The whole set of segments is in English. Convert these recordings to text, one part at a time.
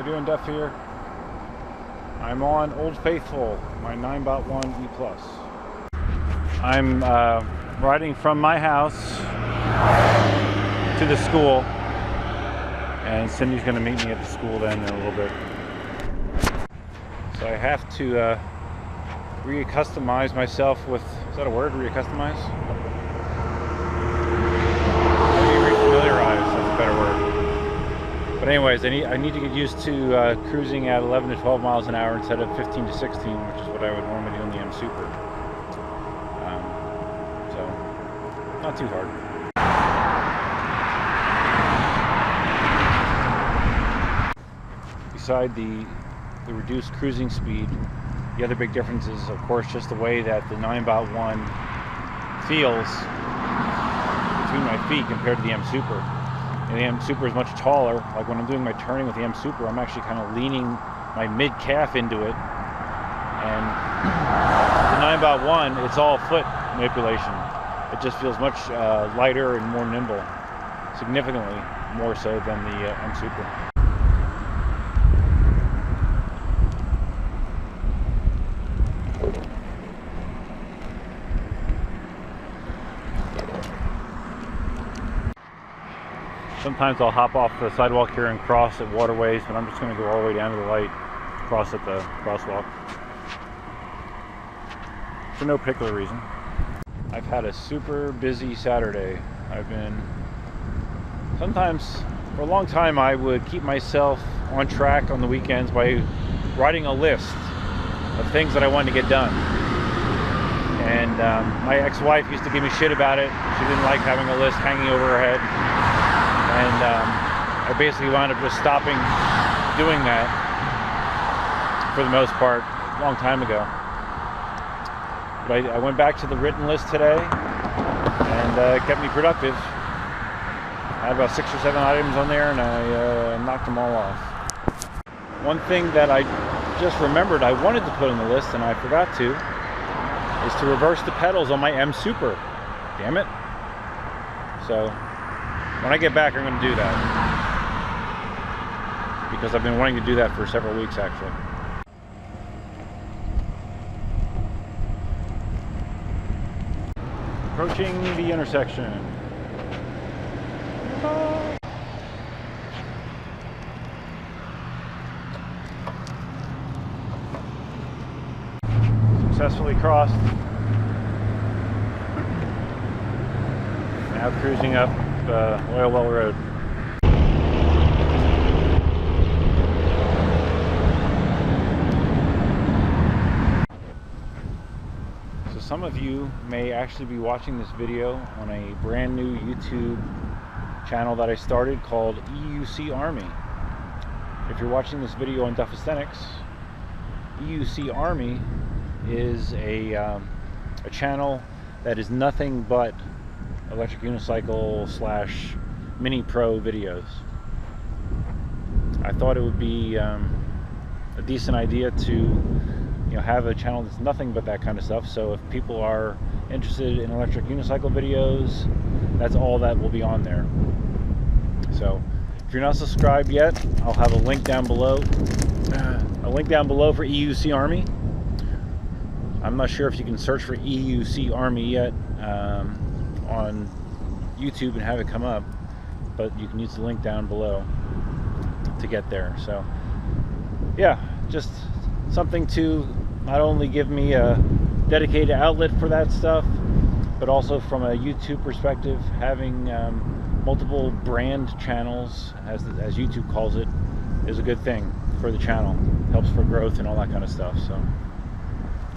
doing, Duff here? I'm on Old Faithful, my Ninebot One E+. I'm riding from my house to the school, and Cindy's going to meet me at the school then in a little bit. So I have to reaccustomize myself with, is that a word, reaccustomize? Refamiliarize, that's a better word. But anyways, I need to get used to cruising at 11 to 12 miles an hour instead of 15 to 16, which is what I would normally do in the M Super. So, not too hard. Beside the reduced cruising speed, the other big difference is, of course, just the way that the Ninebot One feels between my feet compared to the M Super. And the M Super is much taller. Like when I'm doing my turning with the M Super, I'm actually kind of leaning my mid-calf into it. And the Ninebot One, it's all foot manipulation. It just feels much lighter and more nimble, significantly more so than the M Super. Sometimes I'll hop off the sidewalk here and cross at waterways, but I'm just going to go all the way down to the light, cross at the crosswalk. For no particular reason. I've had a super busy Saturday. Sometimes, for a long time, I would keep myself on track on the weekends by writing a list of things that I wanted to get done. And my ex-wife used to give me shit about it. She didn't like having a list hanging over her head. And I basically wound up just stopping doing that for the most part a long time ago. But I went back to the written list today, and it kept me productive. I had about 6 or 7 items on there, and I knocked them all off. One thing that I just remembered I wanted to put on the list, and I forgot to, is to reverse the pedals on my M Super. Damn it. So when I get back, I'm going to do that, because I've been wanting to do that for several weeks actually. Approaching the intersection. Successfully crossed. Now cruising up Oil Well Road. So some of you may actually be watching this video on a brand new YouTube channel that I started called EUC Army. If you're watching this video on Duff Aesthetics, EUC Army is a channel that is nothing but electric unicycle / mini pro videos. I thought it would be a decent idea to have a channel that's nothing but that kind of stuff. So if people are interested in electric unicycle videos, that's all that will be on there. So if you're not subscribed yet, I'll have a link down below. A link down below for EUC Army. I'm not sure if you can search for EUC Army yet on YouTube and have it come up, but you can use the link down below to get there. So yeah, just something to not only give me a dedicated outlet for that stuff, but also from a YouTube perspective, having multiple brand channels, as YouTube calls it, is a good thing for the channel. Helps for growth and all that kind of stuff. So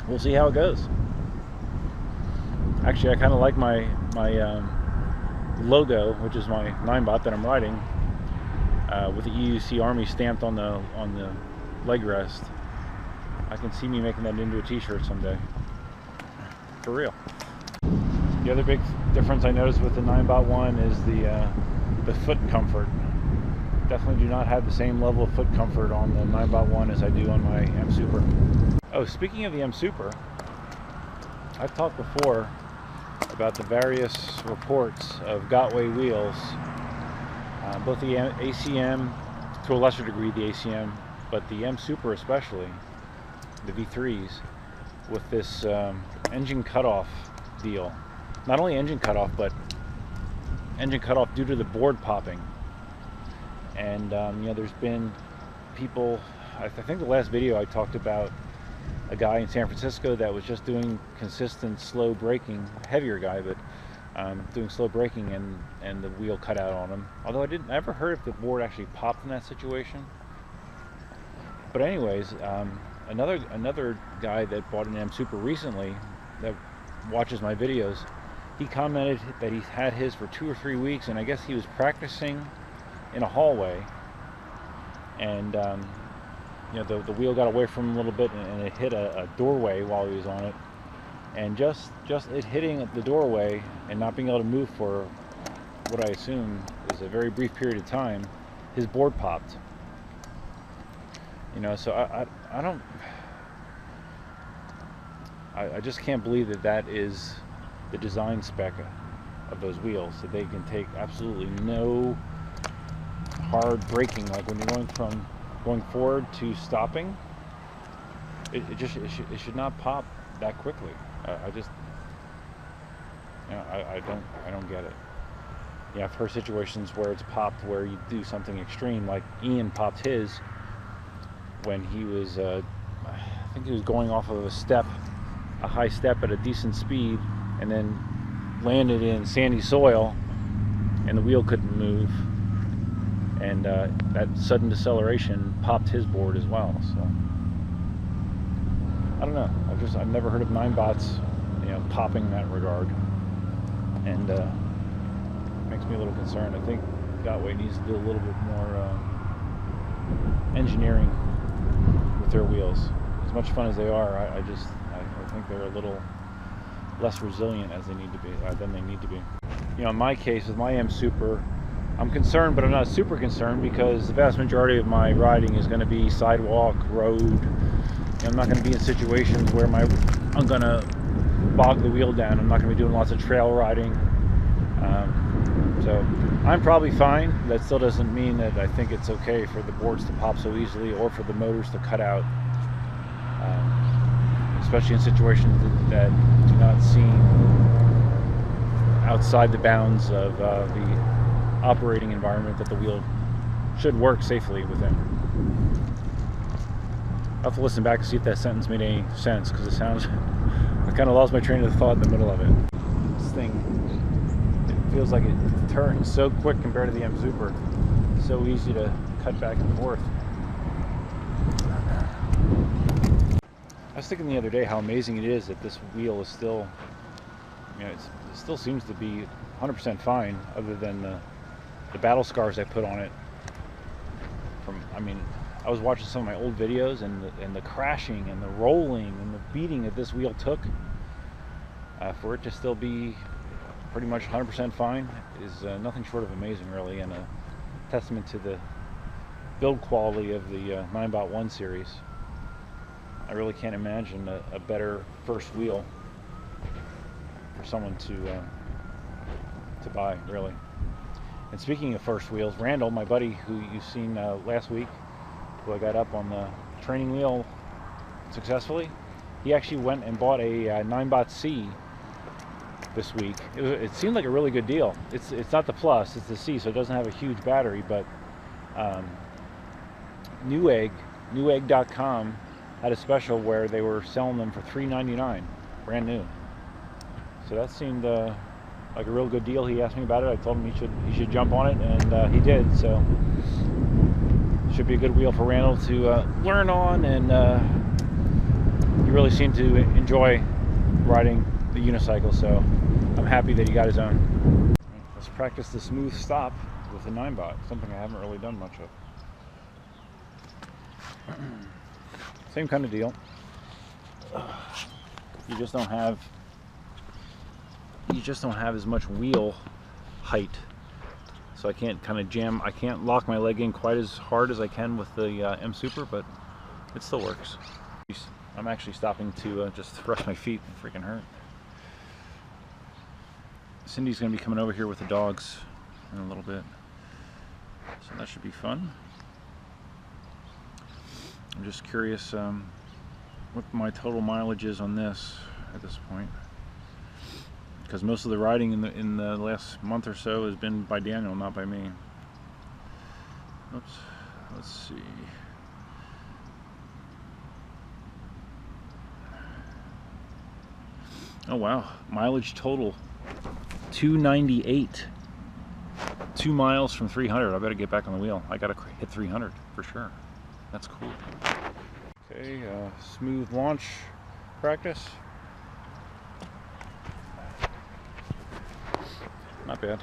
we'll see how it goes. Actually, I kind of like my logo, which is my Ninebot that I'm riding, with the EUC Army stamped on the leg rest. I can see me making that into a t-shirt someday. For real. The other big difference I noticed with the Ninebot One is the foot comfort. Definitely do not have the same level of foot comfort on the Ninebot One as I do on my M Super. Oh, speaking of the M Super, I've talked before about the various reports of Gotway wheels, both the ACM to a lesser degree the ACM, but the M Super especially, the V3s, with this engine cutoff deal. Not only engine cutoff, but engine cutoff due to the board popping. And you know, there's been people, I think the last video I talked about a guy in San Francisco that was just doing consistent slow braking, heavier guy, but doing slow braking, and the wheel cut out on him. Although I never heard if the board actually popped in that situation. But anyways, another guy that bought an M Super recently that watches my videos, he commented that he's had his for 2 or 3 weeks, and I guess he was practicing in a hallway, and you know, the wheel got away from him a little bit, and it hit a doorway while he was on it, and just it hitting the doorway and not being able to move for what I assume is a very brief period of time, his board popped. You know, so I just can't believe that is the design spec of those wheels, that they can take absolutely no hard braking. Like when you're going forward to stopping, it should not pop that quickly. I just, you know, I don't get it. Yeah, I've heard situations where it's popped where you do something extreme, like Ian popped his when he was, I think he was going off of a high step at a decent speed, and then landed in sandy soil, and the wheel couldn't move, and that sudden deceleration popped his board as well. So I don't know. I've never heard of Ninebots, you know, popping in that regard, and makes me a little concerned. I think Gotway needs to do a little bit more engineering with their wheels. As much fun as they are, I think they're a little less resilient as they need to be, than they need to be. You know, in my case with my M Super, I'm concerned, but I'm not super concerned, because the vast majority of my riding is going to be sidewalk, road. I'm not going to be in situations where I'm going to bog the wheel down. I'm not going to be doing lots of trail riding. So I'm probably fine. That still doesn't mean that I think it's okay for the boards to pop so easily, or for the motors to cut out, especially in situations that do not seem outside the bounds of the operating environment that the wheel should work safely within. I'll have to listen back to see if that sentence made any sense, because it sounds, I kind of lost my train of thought in the middle of it. This thing, it feels like it turns so quick compared to the M Super. It's so easy to cut back and forth. I was thinking the other day how amazing it is that this wheel is still, you know, it still seems to be 100% fine, other than the battle scars I put on it. I mean, I was watching some of my old videos, and the crashing and the rolling and the beating that this wheel took, for it to still be pretty much 100% fine is nothing short of amazing, really, and a testament to the build quality of the Ninebot One series. I really can't imagine a better first wheel for someone to buy, really. And speaking of first wheels, Randall, my buddy who you've seen last week, who I got up on the training wheel successfully, he actually went and bought a Ninebot C this week. It seemed like a really good deal. It's not the Plus, it's the C, so it doesn't have a huge battery, but Newegg.com had a special where they were selling them for $3.99, brand new. So that seemed like a real good deal. He asked me about it. I told him he should jump on it, and he did. So should be a good wheel for Randall to learn on, and he really seemed to enjoy riding the unicycle. So I'm happy that he got his own. Let's practice the smooth stop with the Ninebot, something I haven't really done much of. Same kind of deal. You just don't have as much wheel height, so I can't kind of jam. I can't lock my leg in quite as hard as I can with the M Super, but it still works. I'm actually stopping to just rest my feet. They freaking hurt. Cindy's going to be coming over here with the dogs in a little bit, so that should be fun. I'm just curious what my total mileage is on this at this point, because most of the riding in the last month or so has been by Daniel, not by me. Oops. Let's see. Oh wow, mileage total 298. 2 miles from 300. I better get back on the wheel. I gotta hit 300 for sure. That's cool. Okay, smooth launch practice. Not bad.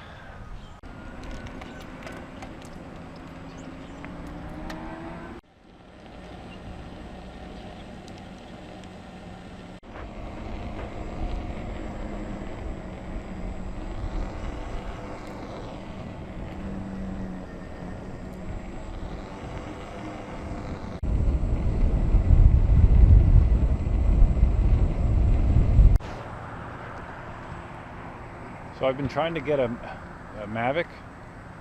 So I've been trying to get a Mavic.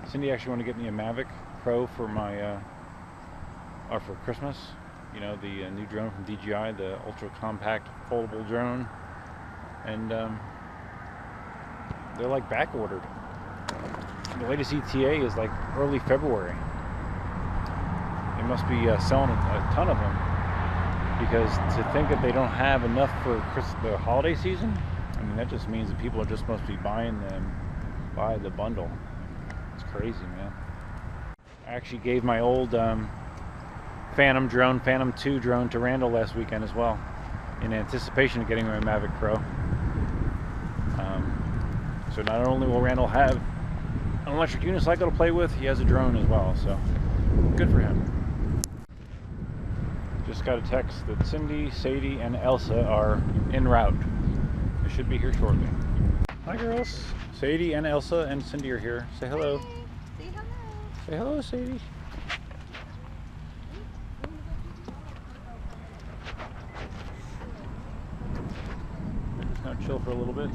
Cindy actually wanted to get me a Mavic Pro for my, or for Christmas. You know, the new drone from DJI, the ultra compact foldable drone. And they're like back ordered. The latest ETA is like early February. They must be selling a ton of them, because to think that they don't have enough for the holiday season, I mean, that just means that people are just supposed to be buying them by the bundle. It's crazy, man. I actually gave my old Phantom 2 drone to Randall last weekend as well, in anticipation of getting my Mavic Pro. So not only will Randall have an electric unicycle to play with, he has a drone as well, so good for him. Just got a text that Cindy, Sadie, and Elsa are en route. They should be here shortly. Hi girls. Sadie and Elsa and Cindy are here. Say hello. Hey, say hello. Say hello, Sadie. Just gonna chill for a little bit.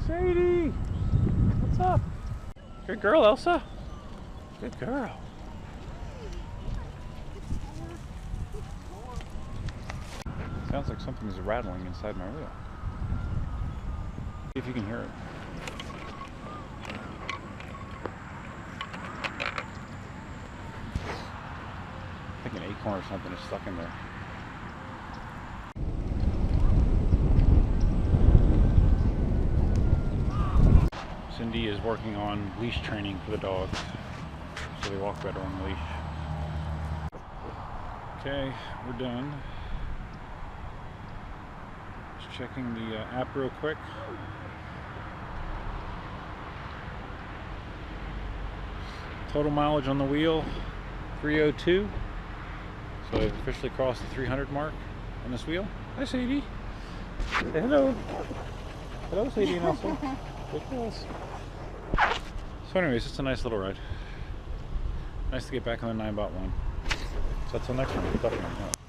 Sadie! What's up? Good girl, Elsa. Good girl. Sounds like something's rattling inside my wheel. See if you can hear it. I think an acorn or something is stuck in there. Cindy is working on leash training for the dogs, so they walk better on the leash. Okay, we're done. Checking the app real quick. Total mileage on the wheel, 302. So I've officially crossed the 300 mark on this wheel. Hi, Sadie. Say hello. Hello, Sadie and Elsa. Good girls. So anyways, it's a nice little ride. Nice to get back on the Ninebot One. So until next time, good luck.